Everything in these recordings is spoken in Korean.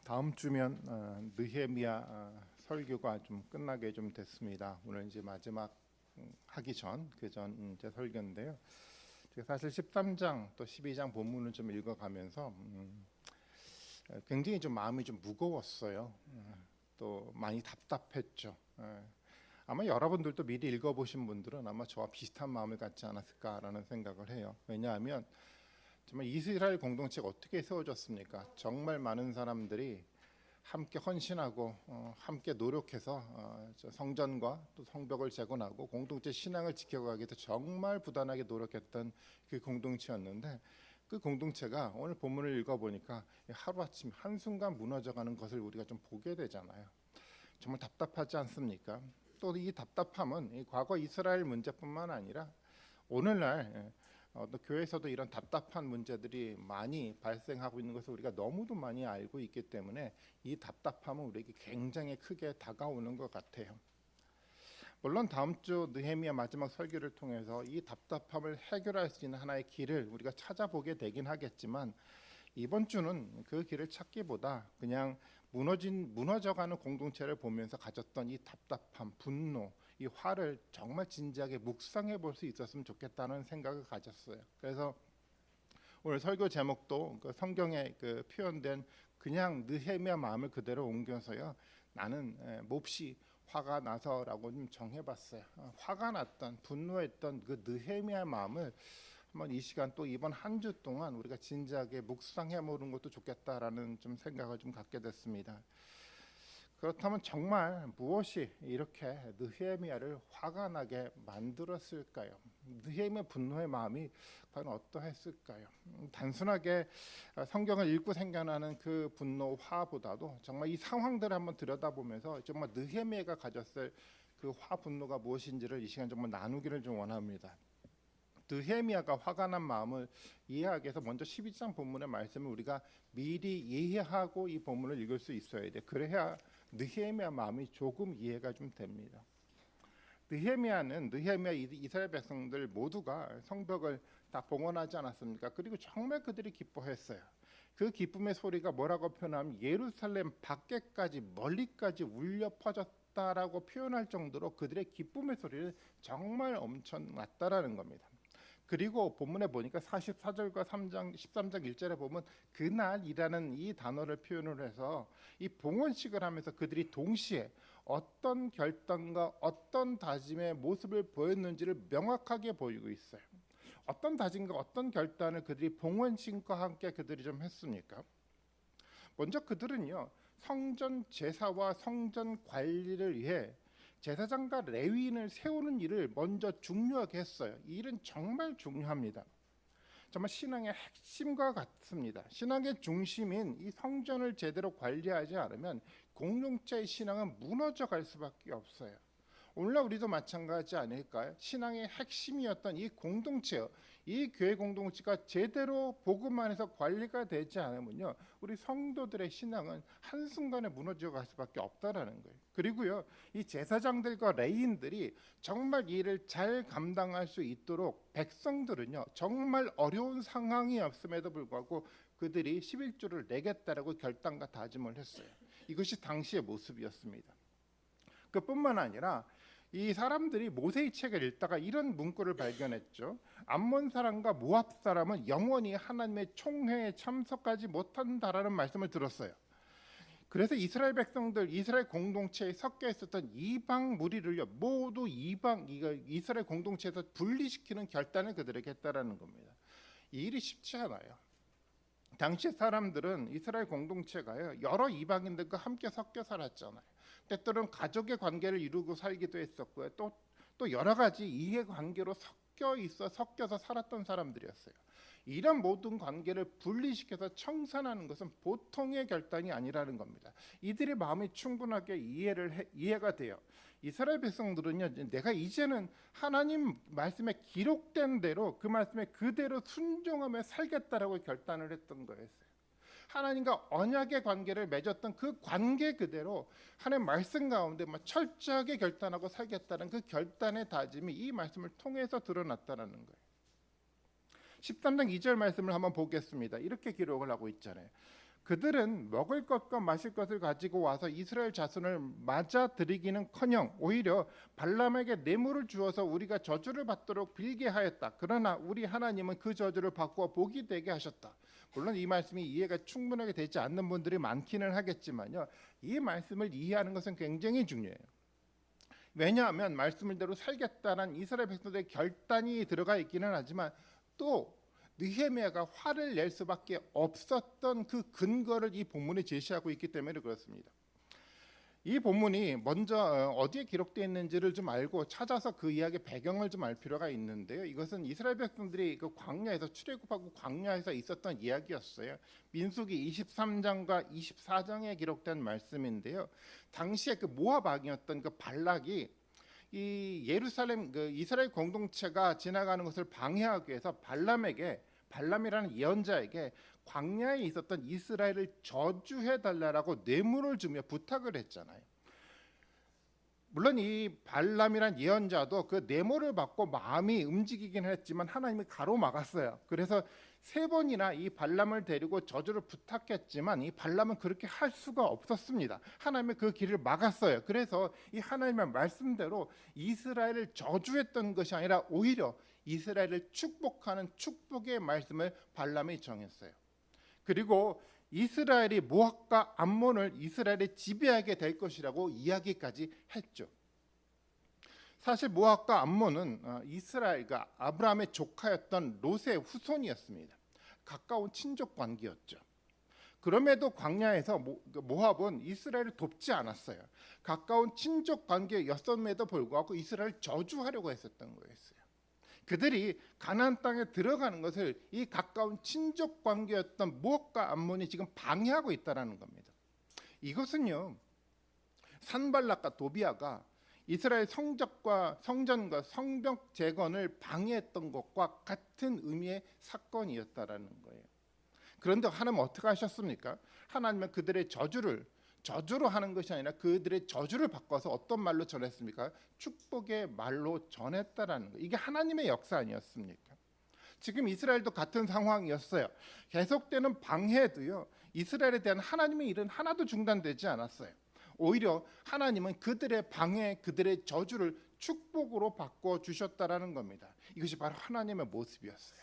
다음 주면 느헤미야 설교가 좀 끝나게 좀 됐습니다. 오늘 이제 마지막 하기 전 그전 이제 설교인데요. 제가 사실 13장 또 12장 본문을 좀 읽어가면서 굉장히 좀 마음이 좀 무거웠어요. 또 많이 답답했죠. 아마 여러분들도 미리 읽어보신 분들은 아마 저와 비슷한 마음을 갖지 않았을까라는 생각을 해요. 왜냐하면 정말 이스라엘 공동체가 어떻게 세워졌습니까? 정말 많은 사람들이 함께 헌신하고 함께 노력해서 성전과 또 성벽을 재건하고 공동체 신앙을 지켜가기 위해서 정말 부단하게 노력했던 그 공동체였는데, 그 공동체가 오늘 본문을 읽어보니까 하루아침 한순간 무너져가는 것을 우리가 좀 보게 되잖아요. 정말 답답하지 않습니까? 또 이 답답함은 이 과거 이스라엘 문제뿐만 아니라 오늘날 또 교회에서도 이런 답답한 문제들이 많이 발생하고 있는 것을 우리가 너무도 많이 알고 있기 때문에 이 답답함은 우리에게 굉장히 크게 다가오는 것 같아요. 물론 다음 주 느헤미야 마지막 설교를 통해서 이 답답함을 해결할 수 있는 하나의 길을 우리가 찾아보게 되긴 하겠지만, 이번 주는 그 길을 찾기보다 그냥 무너져가는 공동체를 보면서 가졌던 이 답답함, 분노, 이 화를 정말 진지하게 묵상해 볼 수 있었으면 좋겠다는 생각을 가졌어요. 그래서 오늘 설교 제목도 그 성경에 그 표현된 그냥 느헤미야 마음을 그대로 옮겨서요, 나는 몹시 화가 나서라고 좀 정해봤어요. 화가 났던, 분노했던 그 느헤미야 마음을 한번 이 시간 또 이번 한 주 동안 우리가 진지하게 묵상해 보는 것도 좋겠다라는 좀 생각을 좀 갖게 됐습니다. 그렇다면 정말 무엇이 이렇게 느헤미야를 화가 나게 만들었을까요? 느헤미야 분노의 마음이 과연 어떠했을까요? 단순하게 성경을 읽고 생겨나는 그 분노, 화보다도 정말 이 상황들을 한번 들여다보면서 정말 느헤미야가 가졌을 그 화, 분노가 무엇인지를 이 시간 정말 나누기를 좀 원합니다. 느헤미야가 화가 난 마음을 이해하기 위해서 먼저 12장 본문의 말씀을 우리가 미리 이해하고 이 본문을 읽을 수 있어야 돼. 그래야 느헤미야 마음이 조금 이해가 좀 됩니다. 느헤미야 이스라엘 백성들 모두가 성벽을 다 봉헌하지 않았습니까? 그리고 정말 그들이 기뻐했어요. 그 기쁨의 소리가 뭐라고 표현하면 예루살렘 밖에까지 멀리까지 울려 퍼졌다라고 표현할 정도로 그들의 기쁨의 소리를 정말 엄청났다라는 겁니다. 그리고 본문에 보니까 44절과 3장 13장 1절에 보면 그날이라는 이 단어를 표현을 해서 이 봉헌식을 하면서 그들이 동시에 어떤 결단과 어떤 다짐의 모습을 보였는지를 명확하게 보이고 있어요. 어떤 다짐과 어떤 결단을 그들이 봉헌식과 함께 그들이 좀 했습니까? 먼저 그들은요, 성전 제사와 성전 관리를 위해 제사장과 레위인을 세우는 일을 먼저 중요하게 했어요. 이 일은 정말 중요합니다. 정말 신앙의 핵심과 같습니다. 신앙의 중심인 이 성전을 제대로 관리하지 않으면 공동체의 신앙은 무너져 갈 수밖에 없어요. 오늘날 우리도 마찬가지 아닐까요? 신앙의 핵심이었던 이 공동체요, 이 교회 공동체가 제대로 복음 안에서 관리가 되지 않으면요, 우리 성도들의 신앙은 한순간에 무너져 갈 수밖에 없다라는 거예요. 그리고요, 이 제사장들과 레위인들이 정말 이 일을 잘 감당할 수 있도록 백성들은요, 정말 어려운 상황이 없음에도 불구하고 그들이 11조를 내겠다라고 결단과 다짐을 했어요. 이것이 당시의 모습이었습니다. 그뿐만 아니라 이 사람들이 모세의 책을 읽다가 이런 문구를 발견했죠. 암몬 사람과 모압 사람은 영원히 하나님의 총회에 참석하지 못한다라는 말씀을 들었어요. 그래서 이스라엘 백성들, 이스라엘 공동체에 섞여 있었던 이방 무리를요, 모두 이스라엘 공동체에서 분리시키는 결단을 그들에게 했다라는 겁니다. 이 일이 쉽지 않아요. 당시 사람들은 이스라엘 공동체가요, 여러 이방인들과 함께 섞여 살았잖아요. 때때로는 가족의 관계를 이루고 살기도 했었고요. 또 여러 가지 이해관계로 섞여서 살았던 사람들이었어요. 이런 모든 관계를 분리시켜서 청산하는 것은 보통의 결단이 아니라는 겁니다. 이들의 마음이 충분하게 이해가 돼요. 이스라엘 백성들은요, 내가 이제는 하나님 말씀에 기록된 대로 그 말씀에 그대로 순종하며 살겠다라고 결단을 했던 거였어요. 하나님과 언약의 관계를 맺었던 그 관계 그대로 하나님 말씀 가운데 철저하게 결단하고 살겠다는 그 결단의 다짐이 이 말씀을 통해서 드러났다는 거예요. 13장 2절 말씀을 한번 보겠습니다. 이렇게 기록을 하고 있잖아요. 그들은 먹을 것과 마실 것을 가지고 와서 이스라엘 자손을 맞아들이기는커녕 오히려 발람에게 뇌물을 주어서 우리가 저주를 받도록 빌게 하였다. 그러나 우리 하나님은 그 저주를 바꾸어 복이 되게 하셨다. 물론 이 말씀이 이해가 충분하게 되지 않는 분들이 많기는 하겠지만요, 이 말씀을 이해하는 것은 굉장히 중요해요. 왜냐하면 말씀대로 살겠다는 이스라엘 백성들의 결단이 들어가 있기는 하지만 또 느헤미야가 화를 낼 수밖에 없었던 그 근거를 이 본문이 제시하고 있기 때문에 그렇습니다. 이 본문이 먼저 어디에 기록되어 있는지를 좀 알고 찾아서 그 이야기의 배경을 좀 알 필요가 있는데요. 이것은 이스라엘 백성들이 그 광야에서 출애굽하고 광야에서 있었던 이야기였어요. 민수기 23장과 24장에 기록된 말씀인데요. 당시에 그 모압 왕이었던 그 발락이 이 예루살렘 그 이스라엘 공동체가 지나가는 것을 방해하기 위해서 발람이라는 예언자에게 광야에 있었던 이스라엘을 저주해 달라고 뇌물을 주며 부탁을 했잖아요. 물론 이 발람이란 예언자도 그 뇌물을 받고 마음이 움직이긴 했지만 하나님이 가로막았어요. 그래서 3번이나 이 발람을 데리고 저주를 부탁했지만 이 발람은 그렇게 할 수가 없었습니다. 하나님의 그 길을 막았어요. 그래서 이 하나님의 말씀대로 이스라엘을 저주했던 것이 아니라 오히려 이스라엘을 축복하는 축복의 말씀을 발람이 정했어요. 그리고 이스라엘이 모압과 암몬을 이스라엘이 지배하게 될 것이라고 이야기까지 했죠. 사실 모압과 암몬은 이스라엘과 아브라함의 조카였던 롯의 후손이었습니다. 가까운 친족 관계였죠. 그럼에도 광야에서 모압은 이스라엘을 돕지 않았어요. 가까운 친족 관계였음에도 불구하고 이스라엘을 저주하려고 했었던 거였어요. 그들이 가나안 땅에 들어가는 것을 이 가까운 친족 관계였던 모압과 암몬이 지금 방해하고 있다는 겁니다. 이것은요, 산발락과 도비아가 이스라엘 성전과 성벽 재건을 방해했던 것과 같은 의미의 사건이었다라는 거예요. 그런데 하나님은 어떻게 하셨습니까? 하나님은 그들의 저주로 하는 것이 아니라 그들의 저주를 바꿔서 어떤 말로 전했습니까? 축복의 말로 전했다라는 거예요. 이게 하나님의 역사 아니었습니까? 지금 이스라엘도 같은 상황이었어요. 계속되는 방해도요, 이스라엘에 대한 하나님의 일은 하나도 중단되지 않았어요. 오히려 하나님은 그들의 방해, 그들의 저주를 축복으로 바꿔 주셨다라는 겁니다. 이것이 바로 하나님의 모습이었어요.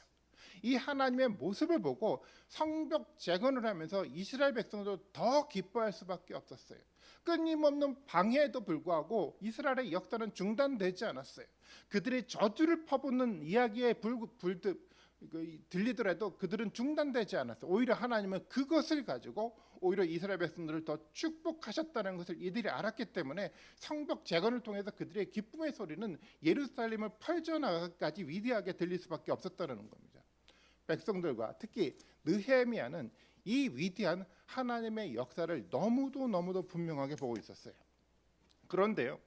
이 하나님의 모습을 보고 성벽 재건을 하면서 이스라엘 백성도 더 기뻐할 수밖에 없었어요. 끊임없는 방해에도 불구하고 이스라엘의 역사는 중단되지 않았어요. 그들의 저주를 퍼붓는 이야기에 들리더라도 그들은 중단되지 않았어요. 오히려 하나님은 그것을 가지고 오히려 이스라엘 백성들을 더 축복하셨다는 것을 이들이 알았기 때문에 성벽 재건을 통해서 그들의 기쁨의 소리는 예루살렘을 펼쳐나가기까지 위대하게 들릴 수밖에 없었다는 겁니다. 백성들과 특히 느헤미야는 이 위대한 하나님의 역사를 너무도 분명하게 보고 있었어요. 그런데요,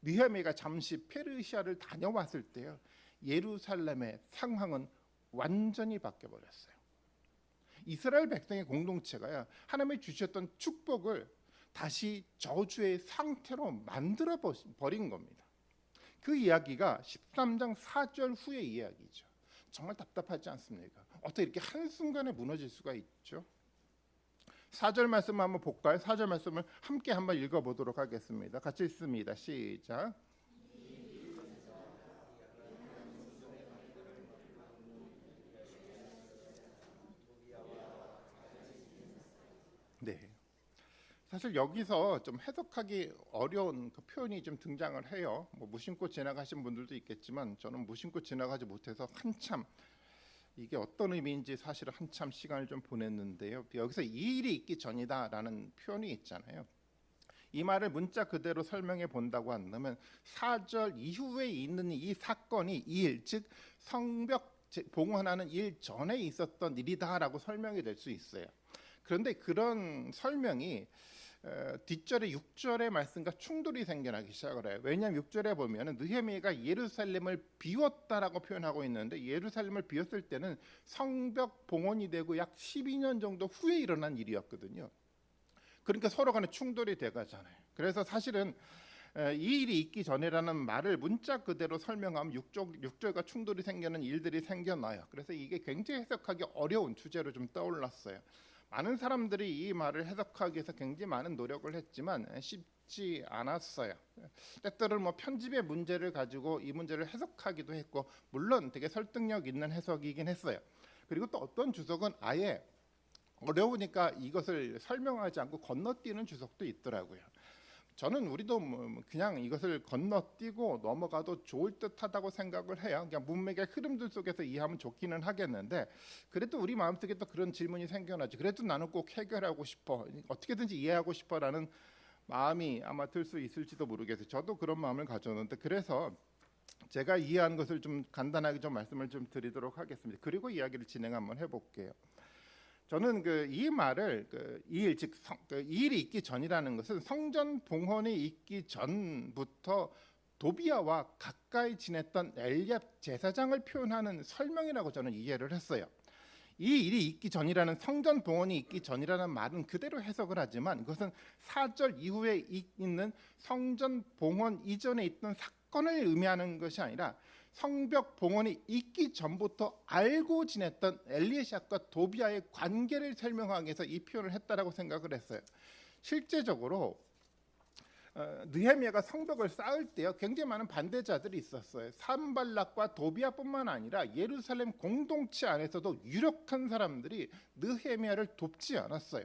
느헤미야가 잠시 페르시아를 다녀왔을 때요, 예루살렘의 상황은 완전히 바뀌어버렸어요. 이스라엘 백성의 공동체가 하나님이 주셨던 축복을 다시 저주의 상태로 만들어 버린 겁니다. 그 이야기가 13장 4절 후의 이야기죠. 정말 답답하지 않습니까? 어떻게 이렇게 한순간에 무너질 수가 있죠? 4절 말씀을 한번 볼까요? 4절 말씀을 함께 한번 읽어보도록 하겠습니다. 같이 읽습니다. 시작. 네. 사실 여기서 좀 해석하기 어려운 그 표현이 좀 등장을 해요. 무심코 지나가신 분들도 있겠지만 저는 무심코 지나가지 못해서 한참 이게 어떤 의미인지 사실 한참 시간을 좀 보냈는데요. 여기서 이 일이 있기 전이다라는 표현이 있잖아요. 이 말을 문자 그대로 설명해 본다고 한다면 4절 이후에 있는 이 사건이 이 일, 즉 성벽 봉헌하는 일 전에 있었던 일이다라고 설명이 될 수 있어요. 그런데 그런 설명이 뒷절의 6절의 말씀과 충돌이 생겨나기 시작을 해요. 왜냐하면 6절에 보면 느헤미야가 예루살렘을 비웠다라고 표현하고 있는데 예루살렘을 비웠을 때는 성벽 봉헌이 되고 약 12년 정도 후에 일어난 일이었거든요. 그러니까 서로 간에 충돌이 돼가잖아요. 그래서 사실은 이 일이 있기 전이라는 말을 문자 그대로 설명하면 6절과 충돌이 생기는 일들이 생겨나요. 그래서 이게 굉장히 해석하기 어려운 주제로 좀 떠올랐어요. 많은 사람들이 이 말을 해석하기 위해서 굉장히 많은 노력을 했지만 쉽지 않았어요. 때때로는 뭐 편집의 문제를 가지고 이 문제를 해석하기도 했고, 물론 되게 설득력 있는 해석이긴 했어요. 그리고 또 어떤 주석은 아예 어려우니까 이것을 설명하지 않고 건너뛰는 주석도 있더라고요. 저는 우리도 뭐 그냥 이것을 건너뛰고 넘어가도 좋을 듯하다고 생각을 해요. 그냥 문맥의 흐름들 속에서 이해하면 좋기는 하겠는데, 그래도 우리 마음속에 또 그런 질문이 생겨나지. 그래도 나는 꼭 해결하고 싶어, 어떻게든지 이해하고 싶어라는 마음이 아마 들 수 있을지도 모르겠어요. 저도 그런 마음을 가졌는데, 그래서 제가 이해한 것을 좀 간단하게 좀 말씀을 좀 드리도록 하겠습니다. 그리고 이야기를 진행 한번 해볼게요. 저는 이 말을 이일 즉 이일이 있기 전이라는 것은 성전 봉헌이 있기 전부터 도비아와 가까이 지냈던 엘리압 제사장을 표현하는 설명이라고 저는 이해를 했어요. 이 일이 있기 전이라는, 성전 봉헌이 있기 전이라는 말은 그대로 해석을 하지만 그것은 4절 이후에 있는 성전 봉헌 이전에 있던 사건을 의미하는 것이 아니라 성벽 봉헌이 있기 전부터 알고 지냈던 엘리에샵과 도비아의 관계를 설명하기 위해서 이 표현을 했다라고 생각을 했어요. 실제적으로 느헤미야가 성벽을 쌓을 때요, 굉장히 많은 반대자들이 있었어요. 산발락과 도비아뿐만 아니라 예루살렘 공동체 안에서도 유력한 사람들이 느헤미야를 돕지 않았어요.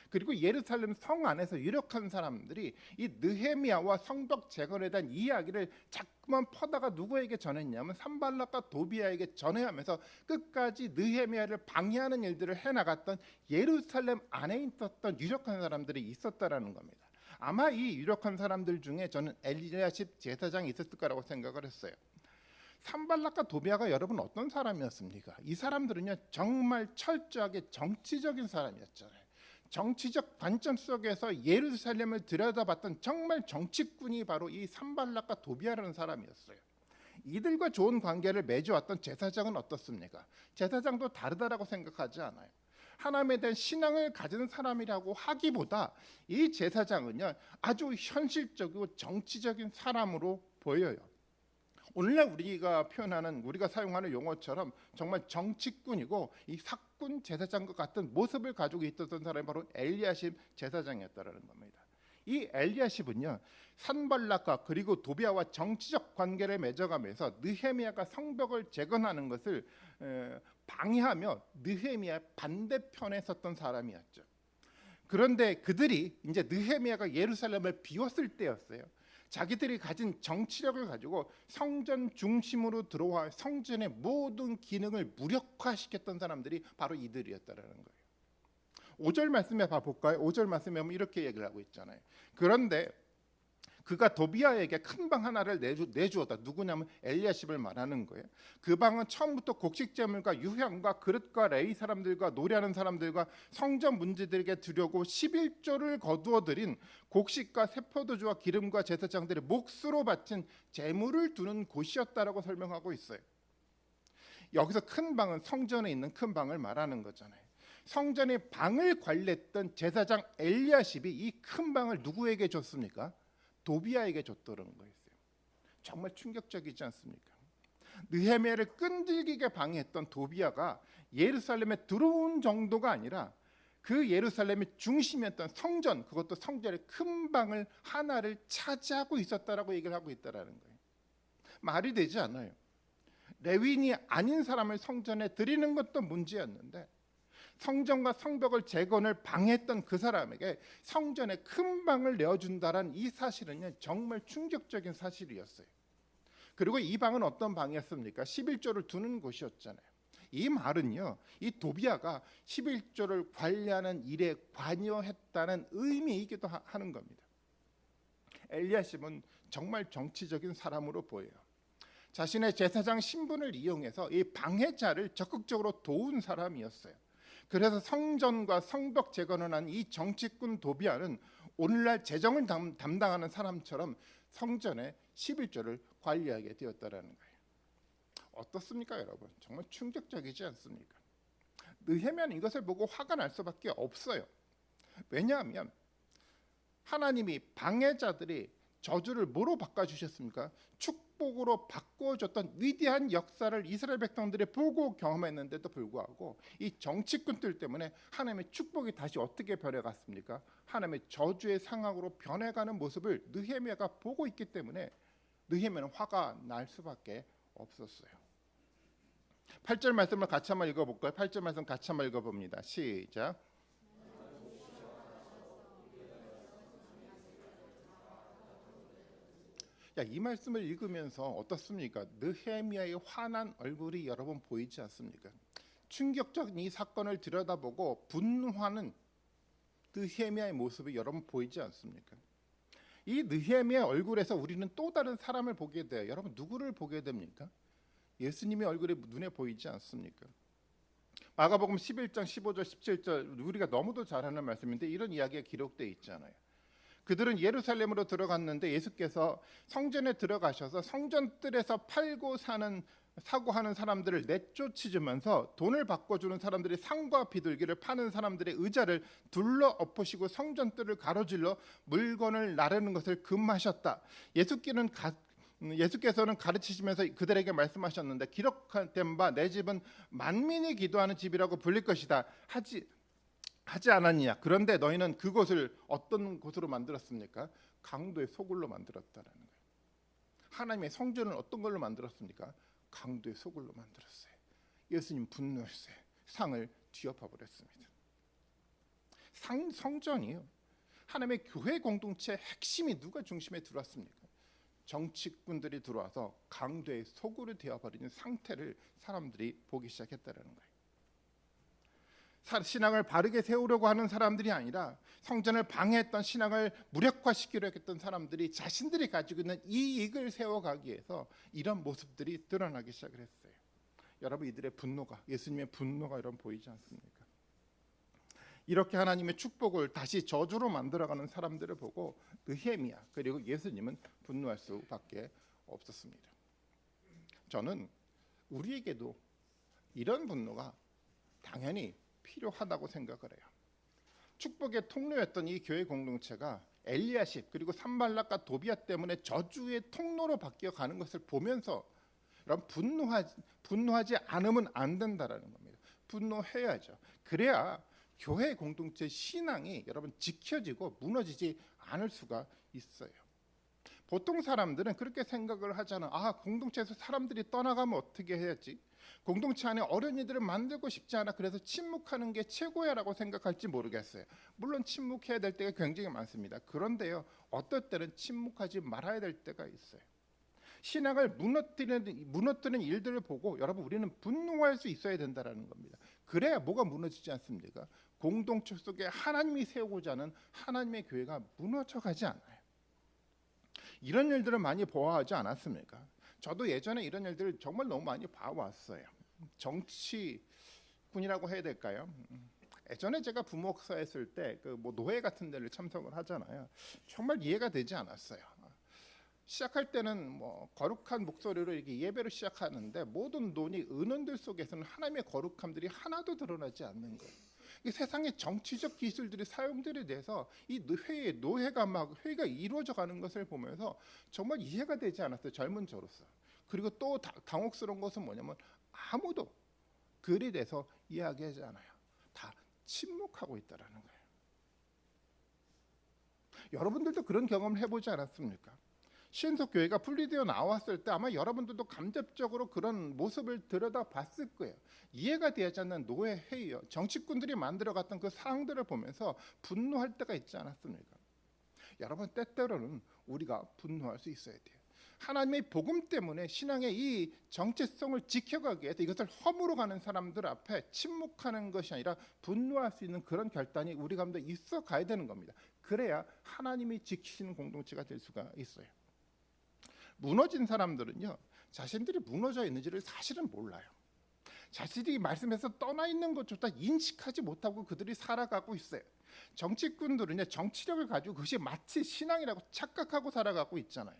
그리고 예루살렘 성 안에서 유력한 사람들이 이 느헤미야와 성벽 재건에 대한 이야기를 자꾸만 퍼다가 누구에게 전했냐면 산발락과 도비아에게 전해하면서 끝까지 느헤미야를 방해하는 일들을 해나갔던 예루살렘 안에 있었던 유력한 사람들이 있었다라는 겁니다. 아마 이 유력한 사람들 중에 저는 엘리야십 제사장이 있었을 거라고 생각을 했어요. 산발락과 도비아가 여러분 어떤 사람이었습니까? 이 사람들은요, 정말 철저하게 정치적인 사람이었잖아요. 정치적 관점 속에서 예루살렘을 들여다봤던 정말 정치꾼이 바로 이 산발락과 도비아라는 사람이었어요. 이들과 좋은 관계를 맺어왔던 제사장은 어떻습니까? 제사장도 다르다라고 생각하지 않아요. 하나님에 대한 신앙을 가진 사람이라고 하기보다 이 제사장은요, 아주 현실적이고 정치적인 사람으로 보여요. 오늘날 우리가 표현하는, 우리가 사용하는 용어처럼 정말 정치꾼이고 이 사꾼 제사장과 같은 모습을 가지고 있었던 사람이 바로 엘리야십 제사장이었다라는 겁니다. 이 엘리야십은요, 산발락과 그리고 도비아와 정치적 관계를 맺어가면서 느헤미야가 성벽을 재건하는 것을 방해하며 느헤미야 반대편에 섰던 사람이었죠. 그런데 그들이 이제 느헤미야가 예루살렘을 비웠을 때였어요. 자기들이 가진 정치력을 가지고 성전 중심으로 들어와 성전의 모든 기능을 무력화시켰던 사람들이 바로 이들이었다라는 거예요. 5절 말씀에 봐볼까요? 5절 말씀에 보면 이렇게 얘기를 하고 있잖아요. 그런데 그가 도비아에게 큰 방 하나를 내주었다. 누구냐면 엘리야십을 말하는 거예요. 그 방은 처음부터 곡식제물과 유향과 그릇과 레위 사람들과 노래하는 사람들과 성전 문제들에게 드려고 11조를 거두어 드린 곡식과 세포도주와 기름과 제사장들의 몫으로 바친 제물을 두는 곳이었다라고 설명하고 있어요. 여기서 큰 방은 성전에 있는 큰 방을 말하는 거잖아요. 성전의 방을 관리했던 제사장 엘리야십이 이 큰 방을 누구에게 줬습니까? 도비아에게 줬다는 거였어요. 정말 충격적이지 않습니까? 느헤미야를 끈질기게 방해했던 도비아가 예루살렘에 들어온 정도가 아니라 그 예루살렘의 중심이었던 성전, 그것도 성전의 큰 방을 하나를 차지하고 있었다라고 얘기를 하고 있다라는 거예요. 말이 되지 않아요. 레위인이 아닌 사람을 성전에 드리는 것도 문제였는데 성전과 성벽을 재건을 방해했던 그 사람에게 성전에 큰 방을 내어준다는 이 사실은 정말 충격적인 사실이었어요. 그리고 이 방은 어떤 방이었습니까? 11조를 두는 곳이었잖아요. 이 말은요, 이 도비아가 11조를 관리하는 일에 관여했다는 의미이기도 하는 겁니다. 엘리야십은 정말 정치적인 사람으로 보여요. 자신의 제사장 신분을 이용해서 이 방해자를 적극적으로 도운 사람이었어요. 그래서 성전과 성벽 재건을 한 이 정치꾼 도비아는 오늘날 재정을 담당하는 사람처럼 성전의 11조를 관리하게 되었다라는 거예요. 어떻습니까, 여러분? 정말 충격적이지 않습니까? 느헤미야는 이것을 보고 화가 날 수밖에 없어요. 왜냐하면 하나님이 방해자들이 저주를 뭐로 바꿔주셨습니까? 축복으로 바꾸어줬던 위대한 역사를 이스라엘 백성들이 보고 경험했는데도 불구하고 이 정치꾼들 때문에 하나님의 축복이 다시 어떻게 변해갔습니까? 하나님의 저주의 상황으로 변해가는 모습을 느헤미야가 보고 있기 때문에 느헤미야는 화가 날 수밖에 없었어요. 8절 말씀을 같이 한번 읽어볼까요? 8절 말씀 같이 한번 읽어봅니다. 시작. 이 말씀을 읽으면서 어떻습니까? 느헤미야의 환한 얼굴이 여러분 보이지 않습니까? 충격적인 이 사건을 들여다보고 분노하는 느헤미야의 모습이 여러분 보이지 않습니까? 이 느헤미야 얼굴에서 우리는 또 다른 사람을 보게 돼요. 여러분 누구를 보게 됩니까? 예수님의 얼굴이 눈에 보이지 않습니까? 마가복음 11장 15절 17절 우리가 너무도 잘 아는 말씀인데 이런 이야기가 기록되어 있잖아요. 그들은 예루살렘으로 들어갔는데 예수께서 성전에 들어가셔서 성전뜰에서 팔고 사고 하는 사람들을 내쫓으면서 돈을 바꿔주는 사람들이 상과 비둘기를 파는 사람들의 의자를 둘러 엎으시고 성전뜰을 가로질러 물건을 나르는 것을 금하셨다. 예수께서는 가르치시면서 그들에게 말씀하셨는데 기록된 바 내 집은 만민이 기도하는 집이라고 불릴 것이다 하지 않았느냐. 그런데 너희는 그곳을 어떤 곳으로 만들었습니까? 강도의 소굴로 만들었다라는 거예요. 하나님의 성전을 어떤 걸로 만들었습니까? 강도의 소굴로 만들었어요. 예수님 분노했어요. 상을 뒤엎어 버렸습니다. 성전이요. 하나님의 교회 공동체의 핵심이 누가 중심에 들어왔습니까? 정치꾼들이 들어와서 강도의 소굴이 되어버리는 상태를 사람들이 보기 시작했다는 거예요. 신앙을 바르게 세우려고 하는 사람들이 아니라 성전을 방해했던 신앙을 무력화시키려 했던 사람들이 자신들이 가지고 있는 이익을 세워가기 위해서 이런 모습들이 드러나기 시작을 했어요. 여러분 이들의 분노가 예수님의 분노가 여러분 보이지 않습니까? 이렇게 하나님의 축복을 다시 저주로 만들어가는 사람들을 보고 느헤미야 그리고 예수님은 분노할 수밖에 없었습니다. 저는 우리에게도 이런 분노가 당연히 필요하다고 생각을 해요. 축복의 통로였던 이 교회 공동체가 엘리야십 그리고 산발락과 도비야 때문에 저주의 통로로 바뀌어가는 것을 보면서 여러분 분노하지 않으면 안 된다라는 겁니다. 분노해야죠. 그래야 교회 공동체 신앙이 여러분 지켜지고 무너지지 않을 수가 있어요. 보통 사람들은 그렇게 생각을 하잖아. 공동체에서 사람들이 떠나가면 어떻게 해야지? 공동체 안에 어린이들을 만들고 싶지 않아. 그래서 침묵하는 게 최고야라고 생각할지 모르겠어요. 물론 침묵해야 될 때가 굉장히 많습니다. 그런데요, 어떨 때는 침묵하지 말아야 될 때가 있어요. 신앙을 무너뜨리는 일들을 보고 여러분 우리는 분노할 수 있어야 된다라는 겁니다. 그래야 뭐가 무너지지 않습니까? 공동체 속에 하나님이 세우고자 하는 하나님의 교회가 무너져가지 않아요. 이런 일들을 많이 보아하지 않았습니까? 저도 예전에 이런 일들을 정말 너무 많이 봐왔어요. 정치군이라고 해야 될까요? 예전에 제가 부목사했을 때 노회 같은 데를 참석을 하잖아요. 정말 이해가 되지 않았어요. 시작할 때는 거룩한 목소리로 이렇게 예배를 시작하는데 모든 의논들 속에서는 하나님의 거룩함들이 하나도 드러나지 않는 거예요. 이 세상의 정치적 기술들이 사용들에 대해서 이 노회가 회의가 이루어져 가는 것을 보면서 정말 이해가 되지 않았어요. 젊은 저로서. 그리고 또 당혹스러운 것은 뭐냐면 아무도 글에 대해서 이야기하지 않아요. 다 침묵하고 있다라는 거예요. 여러분들도 그런 경험을 해보지 않았습니까? 신속교회가 분리되어 나왔을 때 아마 여러분들도 간접적으로 그런 모습을 들여다봤을 거예요. 이해가 되지 않는 노예 회의요. 정치꾼들이 만들어갔던 그 상황들을 보면서 분노할 때가 있지 않았습니까? 여러분 때때로는 우리가 분노할 수 있어야 돼요. 하나님의 복음 때문에 신앙의 이 정체성을 지켜가기 위해서 이것을 허물어 가는 사람들 앞에 침묵하는 것이 아니라 분노할 수 있는 그런 결단이 우리 가운데 있어 가야 되는 겁니다. 그래야 하나님이 지키시는 공동체가 될 수가 있어요. 무너진 사람들은요, 자신들이 무너져 있는지를 사실은 몰라요. 자신이 말씀에서 떠나 있는 것조차 인식하지 못하고 그들이 살아가고 있어요. 정치꾼들은요, 정치력을 가지고 그것이 마치 신앙이라고 착각하고 살아가고 있잖아요.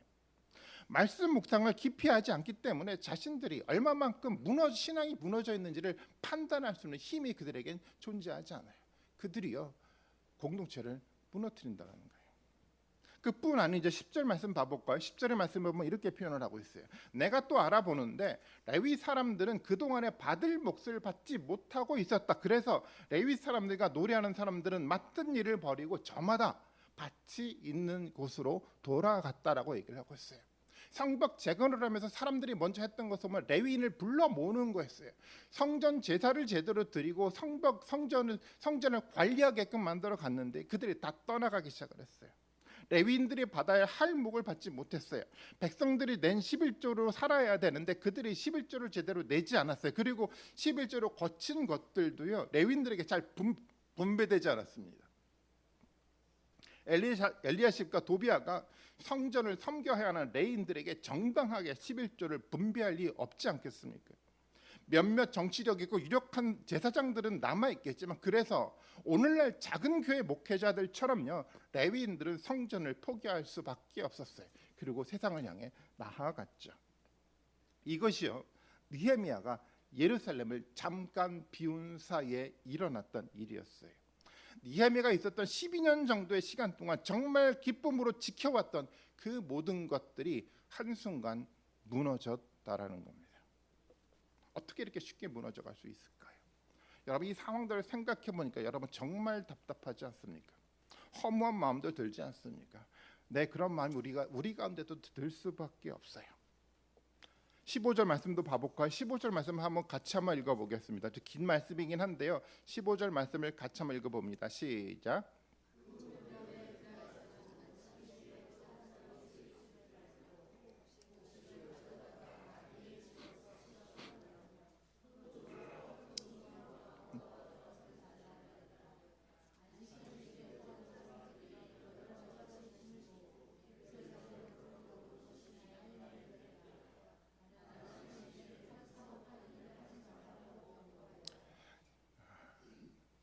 말씀 묵상을 깊이 하지 않기 때문에 자신들이 얼마만큼 신앙이 무너져 있는지를 판단할 수 있는 힘이 그들에겐 존재하지 않아요. 그들이요, 공동체를 무너뜨린다는 거예요. 그뿐 아니 이제 10절 말씀 봐볼까요? 10절의 말씀 보면 이렇게 표현을 하고 있어요. 내가 또 알아보는데 레위 사람들은 그동안에 받을 몫을 받지 못하고 있었다. 그래서 레위 사람들과 노래하는 사람들은 맡은 일을 버리고 저마다 밭이 있는 곳으로 돌아갔다라고 얘기를 하고 있어요. 성벽 재건을 하면서 사람들이 먼저 했던 것은 뭐 레위인을 불러 모으는 거였어요. 성전 제사를 제대로 드리고 성전을 관리하게끔 만들어 갔는데 그들이 다 떠나가기 시작을 했어요. 레위인들이 받아야 할 몫을 받지 못했어요. 백성들이 낸 11조로 살아야 되는데 그들이 11조를 제대로 내지 않았어요. 그리고 11조로 거친 것들도요, 레위인들에게 잘 분배되지 않았습니다. 엘리야십과 도비아가 성전을 섬겨야 하는 레위인들에게 정당하게 11조를 분배할 리 없지 않겠습니까? 몇몇 정치력 있고 유력한 제사장들은 남아있겠지만, 그래서 오늘날 작은 교회 목회자들처럼요, 레위인들은 성전을 포기할 수밖에 없었어요. 그리고 세상을 향해 나아갔죠. 이것이요, 느헤미야가 예루살렘을 잠깐 비운 사이에 일어났던 일이었어요. 느헤미야가 있었던 12년 정도의 시간 동안 정말 기쁨으로 지켜왔던 그 모든 것들이 한순간 무너졌다라는 겁니다. 어떻게 이렇게 쉽게 무너져 갈 수 있을까요? 여러분, 이 상황들을 생각해 보니까 여러분 정말 답답하지 않습니까? 허무한 마음도 들지 않습니까? 네, 그런 마음이 우리 가운데도 들 수밖에 없어요. 15절 말씀도 봐볼까요? 15절 말씀 한번 같이 한번 읽어보겠습니다. 좀 긴 말씀이긴 한데요, 15절 말씀을 같이 한번 읽어봅니다. 시작.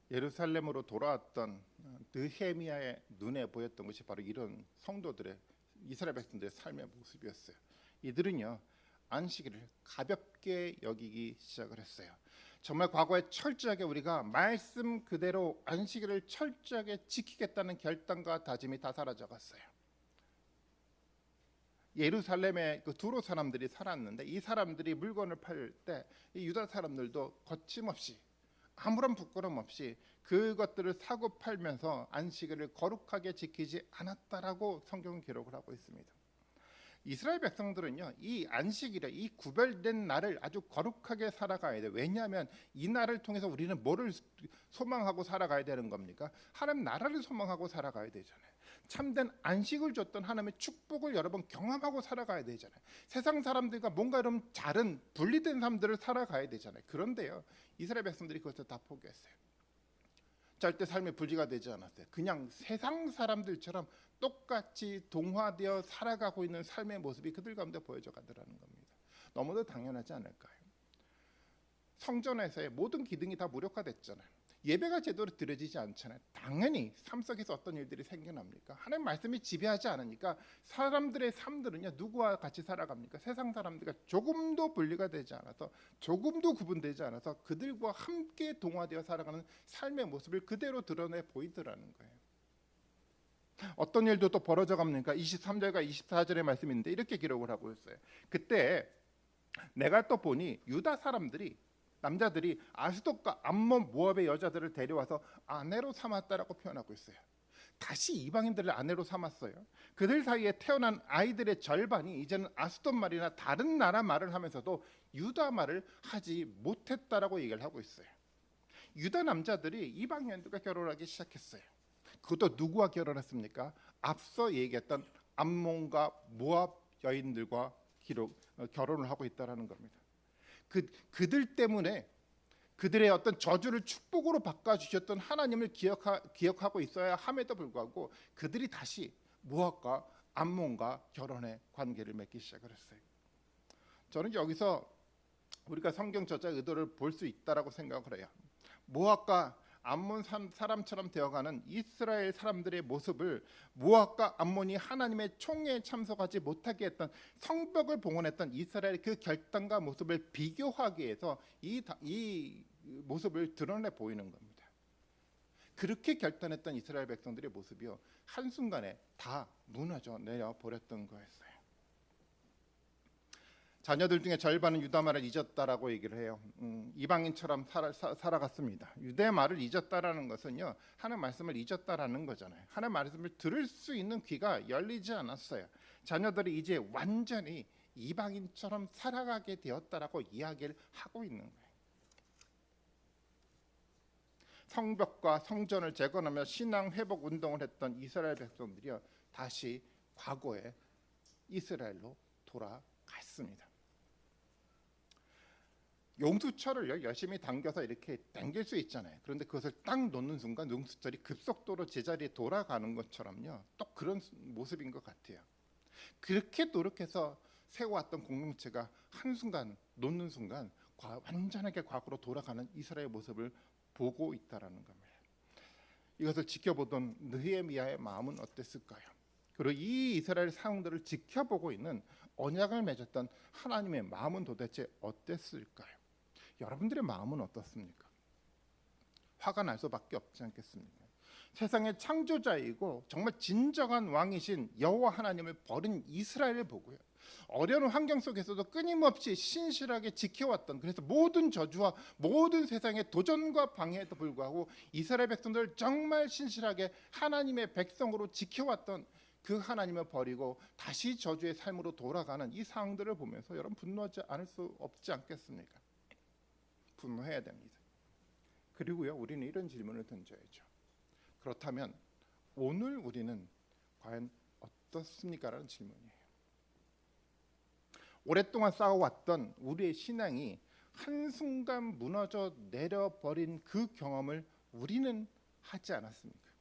예루살렘으로 돌아왔던 느헤미야의 눈에 보였던 것이 바로 이런 성도들의, 이스라엘 백성들의 삶의 모습이었어요. 이들은요, 안식일을 가볍게 여기기 시작을 했어요. 정말 과거에 철저하게 우리가 말씀 그대로 안식일을 철저하게 지키겠다는 결단과 다짐이 다 사라져갔어요. 예루살렘에 그 두로 사람들이 살았는데, 이 사람들이 물건을 팔 때 이 유다 사람들도 거침없이 아무런 부끄럼 없이 그것들을 사고 팔면서 안식일을 거룩하게 지키지 않았다라고 성경은 기록을 하고 있습니다. 이스라엘 백성들은요, 이 안식일에, 이 구별된 날을 아주 거룩하게 살아가야 돼요. 왜냐하면 이 날을 통해서 우리는 뭐를 소망하고 살아가야 되는 겁니까? 하나님 나라를 소망하고 살아가야 되잖아요. 참된 안식을 줬던 하나님의 축복을 여러분 경험하고 살아가야 되잖아요. 세상 사람들과 뭔가 좀 다른 분리된 삶들을 살아가야 되잖아요. 그런데요, 이스라엘 백성들이 그것을 다 포기했어요. 절대 삶의 부지가 되지 않았어요. 그냥 세상 사람들처럼 똑같이 동화되어 살아가고 있는 삶의 모습이 그들 가운데 보여져 가더라는 겁니다. 너무도 당연하지 않을까요? 성전에서의 모든 기능이 다 무력화됐잖아요. 예배가 제대로 드려지지 않잖아요. 당연히 삶 속에서 어떤 일들이 생겨납니까? 하나님 말씀이 지배하지 않으니까 사람들의 삶들은요, 누구와 같이 살아갑니까? 세상 사람들과 조금도 분리가 되지 않아서, 조금도 구분되지 않아서 그들과 함께 동화되어 살아가는 삶의 모습을 그대로 드러내 보이더라는 거예요. 어떤 일도 또 벌어져 갑니까? 23절과 24절의 말씀인데 이렇게 기록을 하고 있어요. 그때 내가 또 보니 유다 사람들이, 남자들이 아스돗과 암몬 모압의 여자들을 데려와서 아내로 삼았다라고 표현하고 있어요. 다시 이방인들을 아내로 삼았어요. 그들 사이에 태어난 아이들의 절반이 이제는 아스돗 말이나 다른 나라 말을 하면서도 유다 말을 하지 못했다라고 얘기를 하고 있어요. 유다 남자들이 이방인들과 결혼하기 시작했어요. 그것도 누구와 결혼했습니까? 앞서 얘기했던 암몬과 모압 여인들과 결혼을 하고 있다라는 겁니다. 그들 때문에 그들의 어떤 저주를 축복으로 바꿔주셨던 하나님을 기억하고 있어야 함에도 불구하고 그들이 다시 모압과 암몬과 결혼의 관계를 맺기 시작을 했어요. 저는 여기서 우리가 성경 저자의 의도를 볼 수 있다라고 생각을 해요. 모압과 암몬 사람처럼 되어가는 이스라엘 사람들의 모습을 모압과 암몬이 하나님의 총회에 참석하지 못하게 했던, 성벽을 봉헌했던 이스라엘의 그 결단과 모습을 비교하기 위해서 이 모습을 드러내 보이는 겁니다. 그렇게 결단했던 이스라엘 백성들의 모습이요, 한순간에 다 무너져 내려 버렸던 거였어요. 자녀들 중에 절반은 유다 말을 잊었다라고 얘기를 해요. 이방인처럼 살아갔습니다. 유대 말을 잊었다라는 것은요, 하나님 말씀을 잊었다라는 거잖아요. 하나님 말씀을 들을 수 있는 귀가 열리지 않았어요. 자녀들이 이제 완전히 이방인처럼 살아가게 되었다라고 이야기를 하고 있는 거예요. 성벽과 성전을 재건하며 신앙 회복 운동을 했던 이스라엘 백성들이요, 다시 과거의 이스라엘로 돌아갔습니다. 용수철을 열심히 당겨서 이렇게 당길 수 있잖아요. 그런데 그것을 딱 놓는 순간 용수철이 급속도로 제자리에 돌아가는 것처럼요, 또 그런 모습인 것 같아요. 그렇게 노력해서 세워왔던 공동체가 한순간 놓는 순간 완전하게 과거로 돌아가는 이스라엘의 모습을 보고 있다라는 겁니다. 이것을 지켜보던 느헤미야의 마음은 어땠을까요? 그리고 이 이스라엘 사람들을 지켜보고 있는 언약을 맺었던 하나님의 마음은 도대체 어땠을까요? 여러분들의 마음은 어떻습니까? 화가 날 수밖에 없지 않겠습니까? 세상의 창조자이고 정말 진정한 왕이신 여호와 하나님을 버린 이스라엘을 보고요, 어려운 환경 속에서도 끊임없이 신실하게 지켜왔던, 그래서 모든 저주와 모든 세상의 도전과 방해에도 불구하고 이스라엘 백성들을 정말 신실하게 하나님의 백성으로 지켜왔던 그 하나님을 버리고 다시 저주의 삶으로 돌아가는 이 상황들을 보면서 여러분 분노하지 않을 수 없지 않겠습니까? 분노해야 됩니다. 그리고요, 우리는 이런 질문을 던져야죠. 그렇다면 오늘 우리는 과연 어떻습니까? 라는 질문이에요. 오랫동안 쌓아왔던 우리의 신앙이 한순간 무너져 내려버린 그 경험을 우리는 하지 않았습니까?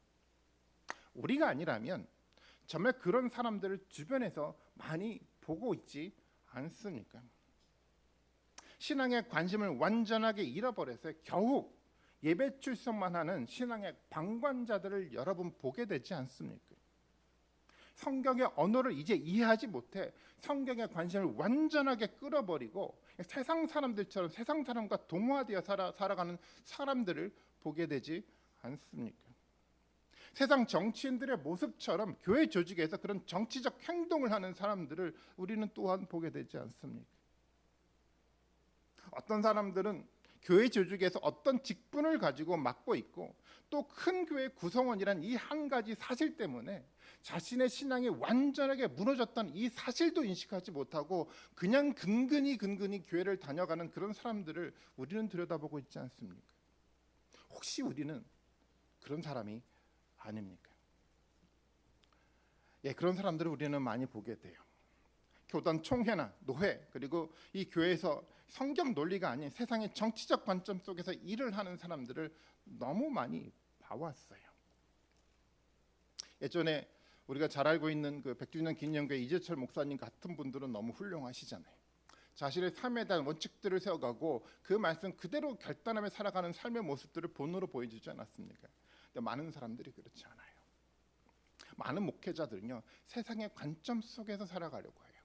우리가 아니라면 정말 그런 사람들을 주변에서 많이 보고 있지 않습니까? 신앙의 관심을 완전하게 잃어버려서 겨우 예배 출석만 하는 신앙의 방관자들을 여러분 보게 되지 않습니까? 성경의 언어를 이제 이해하지 못해 성경의 관심을 완전하게 끌어버리고 세상 사람들처럼 세상 사람과 동화되어 살아가는 사람들을 보게 되지 않습니까? 세상 정치인들의 모습처럼 교회 조직에서 그런 정치적 행동을 하는 사람들을 우리는 또한 보게 되지 않습니까? 어떤 사람들은 교회 조직에서 어떤 직분을 가지고 맡고 있고 또 큰 교회 구성원이란 이 한 가지 사실 때문에 자신의 신앙이 완전하게 무너졌던 이 사실도 인식하지 못하고 그냥 근근히 교회를 다녀가는 그런 사람들을 우리는 들여다보고 있지 않습니까? 혹시 우리는 그런 사람이 아닙니까? 예, 그런 사람들을 우리는 많이 보게 돼요. 교단 총회나 노회, 그리고 이 교회에서 성경 논리가 아닌 세상의 정치적 관점 속에서 일을 하는 사람들을 너무 많이 봐왔어요. 예전에 우리가 잘 알고 있는 그 100주년 기념교회 이재철 목사님 같은 분들은 너무 훌륭하시잖아요. 자신의 삶에 대한 원칙들을 세워가고 그 말씀 그대로 결단하며 살아가는 삶의 모습들을 본으로 보여주지 않았습니까? 근데 많은 사람들이 그렇지 않아요. 많은 목회자들은요, 세상의 관점 속에서 살아가려고 해요.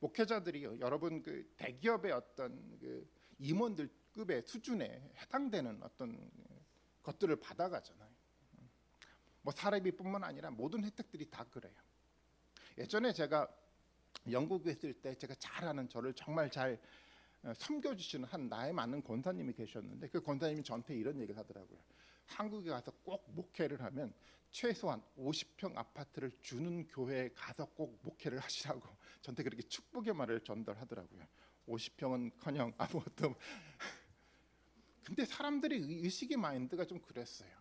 목회자들이요, 여러분 그 대기업의 어떤 그 임원들급의 수준에 해당되는 어떤 것들을 받아가잖아요. 뭐 사례비뿐만 아니라 모든 혜택들이 다 그래요. 예전에 제가 영국에 있을 때 제가 잘 아는, 저를 정말 잘 섬겨주시는 한 나이 많은 권사님이 계셨는데 그 권사님이 저한테 이런 얘기를 하더라고요. 한국에 가서 꼭 목회를 하면 최소한 50평 아파트를 주는 교회에 가서 꼭 목회를 하시라고 저한테 그렇게 축복의 말을 전달하더라고요. 50평은커녕 아무것도. 근데 사람들이 의식의 마인드가 좀 그랬어요.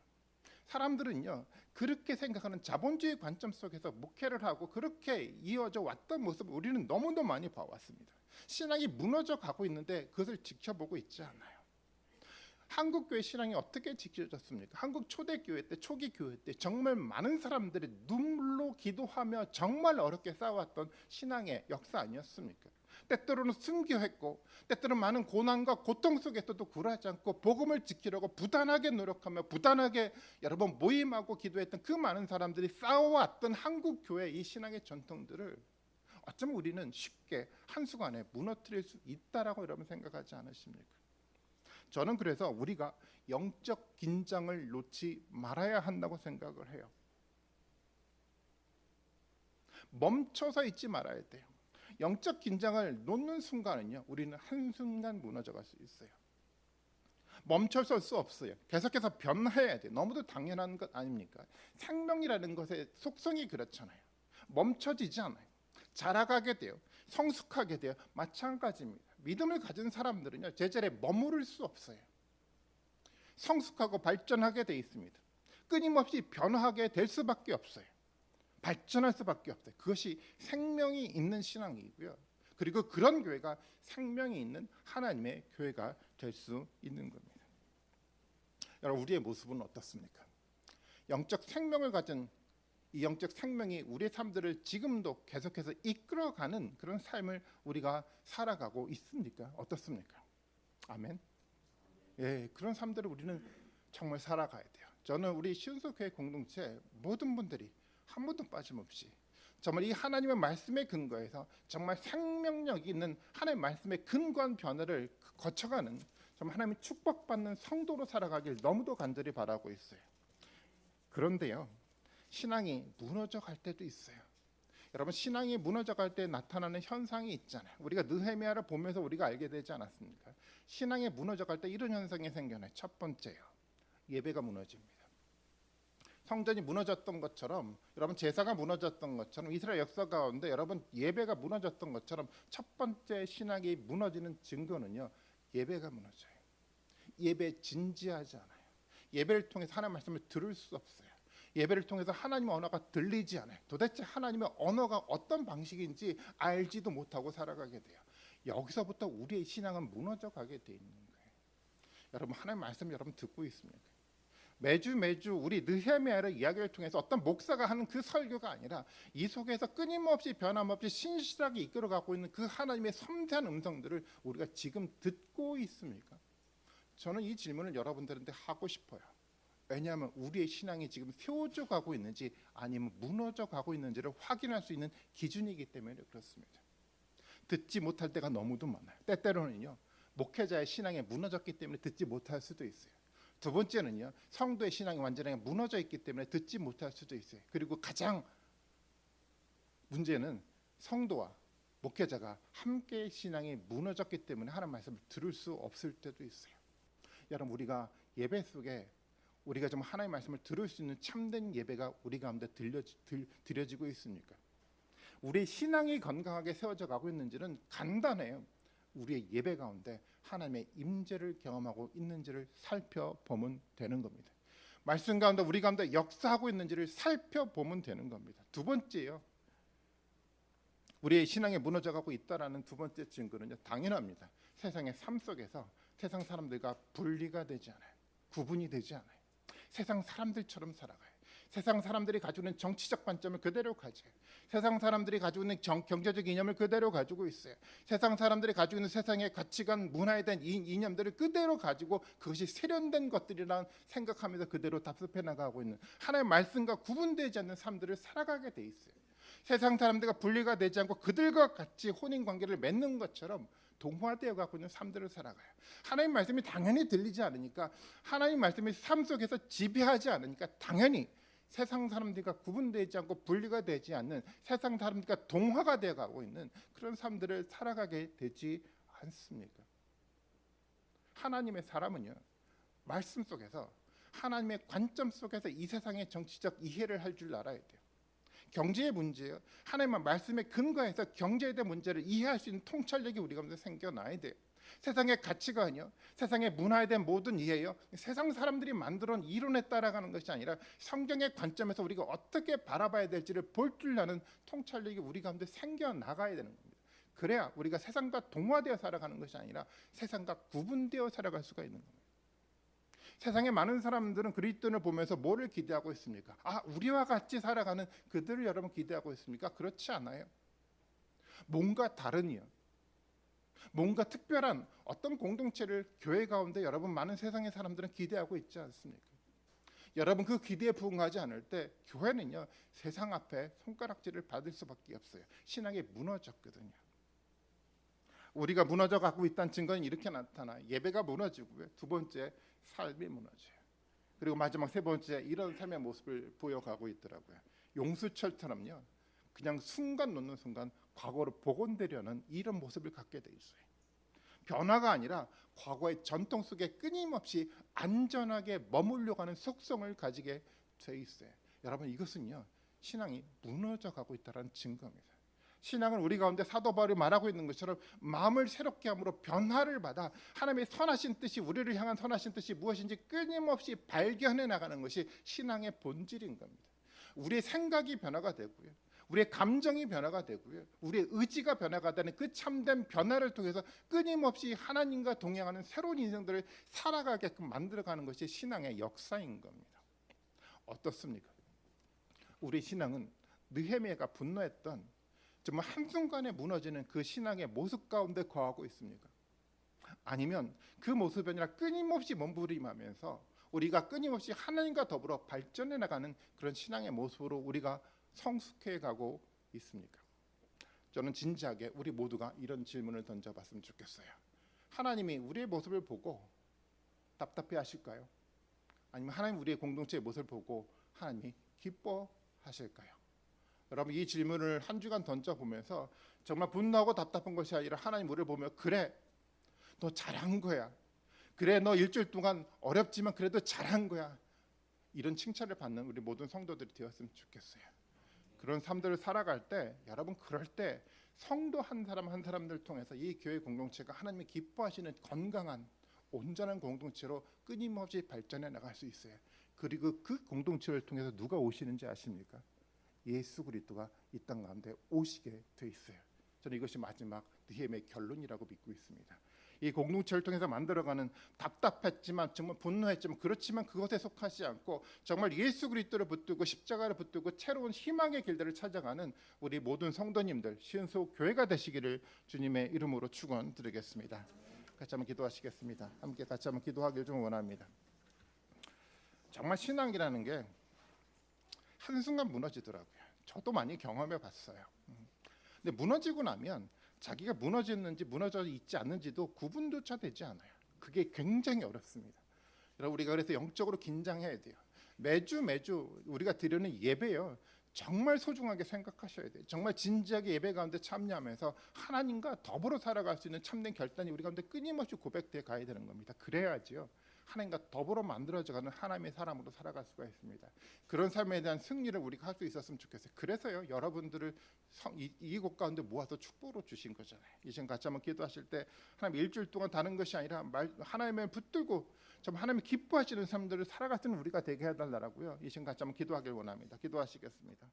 사람들은요, 그렇게 생각하는 자본주의 관점 속에서 목회를 하고 그렇게 이어져 왔던 모습을 우리는 너무도 많이 봐왔습니다. 신앙이 무너져 가고 있는데 그것을 지켜보고 있지 않아요. 한국 교회 신앙이 어떻게 지켜졌습니까? 한국 초대교회 때, 초기 교회 때 정말 많은 사람들이 눈물로 기도하며 정말 어렵게 싸웠던 신앙의 역사 아니었습니까? 때때로는 순교했고 때때로는 많은 고난과 고통 속에서도 굴하지 않고 복음을 지키려고 부단하게 노력하며 부단하게 여러분 모임하고 기도했던 그 많은 사람들이 싸워왔던 한국 교회의 이 신앙의 전통들을 어쩌면 우리는 쉽게 한순간에 무너뜨릴 수 있다라고 여러분 생각하지 않으십니까? 저는 그래서 우리가 영적 긴장을 놓지 말아야 한다고 생각을 해요. 멈춰서 있지 말아야 돼요. 영적 긴장을 놓는 순간은요, 우리는 한순간 무너져갈 수 있어요. 멈춰설 수 없어요. 계속해서 변화해야 돼요. 너무도 당연한 것 아닙니까? 생명이라는 것의 속성이 그렇잖아요. 멈춰지지 않아요. 자라가게 돼요. 성숙하게 돼요. 마찬가지입니다. 믿음을 가진 사람들은요, 제자리에 머무를 수 없어요. 성숙하고 발전하게 돼 있습니다. 끊임없이 변화하게 될 수밖에 없어요. 발전할 수밖에 없어요. 그것이 생명이 있는 신앙이고요. 그리고 그런 교회가 생명이 있는 하나님의 교회가 될 수 있는 겁니다. 여러분, 우리의 모습은 어떻습니까? 영적 생명을 가진 이 영적 생명이 우리의 삶들을 지금도 계속해서 이끌어가는 그런 삶을 우리가 살아가고 있습니까? 어떻습니까? 아멘. 예, 그런 삶들을 우리는 정말 살아가야 돼요. 저는 우리 시온서교회 공동체 모든 분들이 한 분도 빠짐없이 정말 이 하나님의 말씀에 근거해서 정말 생명력 있는 하나님의 말씀의 근거한 변화를 거쳐가는 정말 하나님의 축복받는 성도로 살아가길 너무도 간절히 바라고 있어요. 그런데요, 신앙이 무너져 갈 때도 있어요. 여러분, 신앙이 무너져 갈 때 나타나는 현상이 있잖아요. 우리가 느헤미야를 보면서 우리가 알게 되지 않았습니까? 신앙이 무너져 갈 때 이런 현상이 생겨나요. 첫 번째요, 예배가 무너집니다. 성전이 무너졌던 것처럼, 여러분 제사가 무너졌던 것처럼, 이스라엘 역사 가운데 여러분 예배가 무너졌던 것처럼 첫 번째 신앙이 무너지는 증거는요, 예배가 무너져요. 예배 진지하지 않아요. 예배를 통해서 하나님의 말씀을 들을 수 없어요. 예배를 통해서 하나님의 언어가 들리지 않아요. 도대체 하나님의 언어가 어떤 방식인지 알지도 못하고 살아가게 돼요. 여기서부터 우리의 신앙은 무너져 가게 돼 있는 거예요. 여러분, 하나님의 말씀 여러분 듣고 있습니까? 매주 우리 느헤미야의 이야기를 통해서 어떤 목사가 하는 그 설교가 아니라 이 속에서 끊임없이 변함없이 신실하게 이끌어가고 있는 그 하나님의 섬세한 음성들을 우리가 지금 듣고 있습니까? 저는 이 질문을 여러분들한테 하고 싶어요. 왜냐하면 우리의 신앙이 지금 세워져 가고 있는지 아니면 무너져 가고 있는지를 확인할 수 있는 기준이기 때문에 그렇습니다. 듣지 못할 때가 너무도 많아요. 때때로는요, 목회자의 신앙이 무너졌기 때문에 듣지 못할 수도 있어요. 두 번째는요, 성도의 신앙이 완전히 무너져 있기 때문에 듣지 못할 수도 있어요. 그리고 가장 문제는 성도와 목회자가 함께 신앙이 무너졌기 때문에 하나님 말씀을 들을 수 없을 때도 있어요. 여러분, 우리가 예배 속에 우리가 좀 하나님의 말씀을 들을 수 있는 참된 예배가 우리 가운데 드려지고 있습니까? 우리의 신앙이 건강하게 세워져 가고 있는지는 간단해요. 우리의 예배 가운데 하나님의 임재를 경험하고 있는지를 살펴보면 되는 겁니다. 말씀 가운데 우리 가운데 역사하고 있는지를 살펴보면 되는 겁니다. 두 번째요, 우리의 신앙이 무너져가고 있다라는 두 번째 증거는요, 당연합니다. 세상의 삶 속에서 세상 사람들과 분리가 되지 않아요. 구분이 되지 않아요. 세상 사람들처럼 살아가요. 세상 사람들이 가지고 있는 정치적 관점을 그대로 가져요. 세상 사람들이 가지고 있는 경제적 이념을 그대로 가지고 있어요. 세상 사람들이 가지고 있는 세상의 가치관, 문화에 대한 이념들을 그대로 가지고 그것이 세련된 것들이라 생각하면서 그대로 답습해 나가고 있는 하나님의 말씀과 구분되지 않는 삶들을 살아가게 돼 있어요. 세상 사람들과 분리가 되지 않고 그들과 같이 혼인 관계를 맺는 것처럼 동화되어 갖고 있는 삶들을 살아가요. 하나님 말씀이 당연히 들리지 않으니까, 하나님 말씀이 삶 속에서 지배하지 않으니까 당연히 세상 사람들과 구분되지 않고 분리가 되지 않는, 세상 사람들과 동화가 되어 가고 있는 그런 삶들을 살아가게 되지 않습니까? 하나님의 사람은요, 말씀 속에서 하나님의 관점 속에서 이 세상의 정치적 이해를 할 줄 알아야 돼요. 경제의 문제예요. 하나님의 말씀에 근거해서 경제에 대한 문제를 이해할 수 있는 통찰력이 우리 가운데 생겨나야 돼요. 세상의 가치관이요, 세상의 문화에 대한 모든 이해요, 세상 사람들이 만들어온 이론에 따라가는 것이 아니라 성경의 관점에서 우리가 어떻게 바라봐야 될지를 볼 줄 아는 통찰력이 우리 가운데 생겨나가야 되는 겁니다. 그래야 우리가 세상과 동화되어 살아가는 것이 아니라 세상과 구분되어 살아갈 수가 있는 겁니다. 세상의 많은 사람들은 그리스도인을 보면서 뭐를 기대하고 있습니까? 우리와 같이 살아가는 그들을 여러분 기대하고 있습니까? 그렇지 않아요. 뭔가 다른이요, 뭔가 특별한 어떤 공동체를 교회 가운데 여러분 많은 세상의 사람들은 기대하고 있지 않습니까? 여러분, 그 기대에 부응하지 않을 때 교회는요, 세상 앞에 손가락질을 받을 수밖에 없어요. 신앙이 무너졌거든요. 우리가 무너져 가고 있다는 증거는 이렇게 나타나. 예배가 무너지고요. 두 번째, 삶이 무너져요. 그리고 마지막 세 번째, 이런 삶의 모습을 보여가고 있더라고요. 용수철처럼요. 그냥 순간 놓는 순간 과거로 복원되려는 이런 모습을 갖게 돼 있어요. 변화가 아니라 과거의 전통 속에 끊임없이 안전하게 머물려가는 속성을 가지게 돼 있어요. 여러분, 이것은요, 신앙이 무너져 가고 있다는 증거입니다. 신앙은 우리 가운데 사도 바울이 말하고 있는 것처럼 마음을 새롭게 함으로 변화를 받아 하나님의 선하신 뜻이, 우리를 향한 선하신 뜻이 무엇인지 끊임없이 발견해 나가는 것이 신앙의 본질인 겁니다. 우리의 생각이 변화가 되고요, 우리의 감정이 변화가 되고요, 우리의 의지가 변화가 되는 그 참된 변화를 통해서 끊임없이 하나님과 동행하는 새로운 인생들을 살아가게끔 만들어가는 것이 신앙의 역사인 겁니다. 어떻습니까? 우리 신앙은 느헤미야가 분노했던 정말 한순간에 무너지는 그 신앙의 모습 가운데 거하고 있습니까? 아니면 그 모습이 아니라 끊임없이 몸부림하면서 우리가 끊임없이 하나님과 더불어 발전해 나가는 그런 신앙의 모습으로 우리가 성숙해 가고 있습니까? 저는 진지하게 우리 모두가 이런 질문을 던져봤으면 좋겠어요. 하나님이 우리의 모습을 보고 답답해 하실까요? 아니면 하나님 우리의 공동체의 모습을 보고 하나님이 기뻐하실까요? 여러분, 이 질문을 한 주간 던져보면서 정말 분노하고 답답한 것이 아니라 하나님 우리를 보며, 그래, 너 잘한 거야. 그래, 너 일주일 동안 어렵지만 그래도 잘한 거야. 이런 칭찬을 받는 우리 모든 성도들이 되었으면 좋겠어요. 그런 삶들을 살아갈 때, 여러분, 그럴 때 성도 한 사람 한 사람들 통해서 이 교회 공동체가 하나님이 기뻐하시는 건강한 온전한 공동체로 끊임없이 발전해 나갈 수 있어요. 그리고 그 공동체를 통해서 누가 오시는지 아십니까? 예수 그리스도가 이 땅 가운데 오시게 돼 있어요. 저는 이것이 마지막 느헤미야의 결론이라고 믿고 있습니다. 이 공동체를 통해서 만들어가는, 답답했지만 정말 분노했지만 그렇지만 그것에 속하지 않고 정말 예수 그리스도를 붙들고 십자가를 붙들고 새로운 희망의 길들을 찾아가는 우리 모든 성도님들, 시은소 교회가 되시기를 주님의 이름으로 축원드리겠습니다. 같이 한번 기도하시겠습니다. 함께 같이 한번 기도하길 좀 원합니다. 정말 신앙이라는 게 한순간 무너지더라고요. 저도 많이 경험해 봤어요. 근데 무너지고 나면 자기가 무너졌는지 무너져 있지 않는지도 구분조차 되지 않아요. 그게 굉장히 어렵습니다. 여러분, 우리가 그래서 영적으로 긴장해야 돼요. 매주 우리가 드리는 예배요, 정말 소중하게 생각하셔야 돼요. 정말 진지하게 예배 가운데 참여하면서 하나님과 더불어 살아갈 수 있는 참된 결단이 우리 가운데 끊임없이 고백되어 가야 되는 겁니다. 그래야지요, 하나님과 더불어 만들어져가는 하나님의 사람으로 살아갈 수가 있습니다. 그런 삶에 대한 승리를 우리가 할 수 있었으면 좋겠어요. 그래서요, 여러분들을 이곳 가운데 모아서 축복으로 주신 거잖아요. 이 시간 같이 한번 기도하실 때 하나님 일주일 동안 다른 것이 아니라 하나님을 붙들고 좀 하나님이 기뻐하시는 삶들을 살아갈 수 있는 우리가 되게 해달라고요. 이 시간 같이 한번 기도하길 원합니다. 기도하시겠습니다.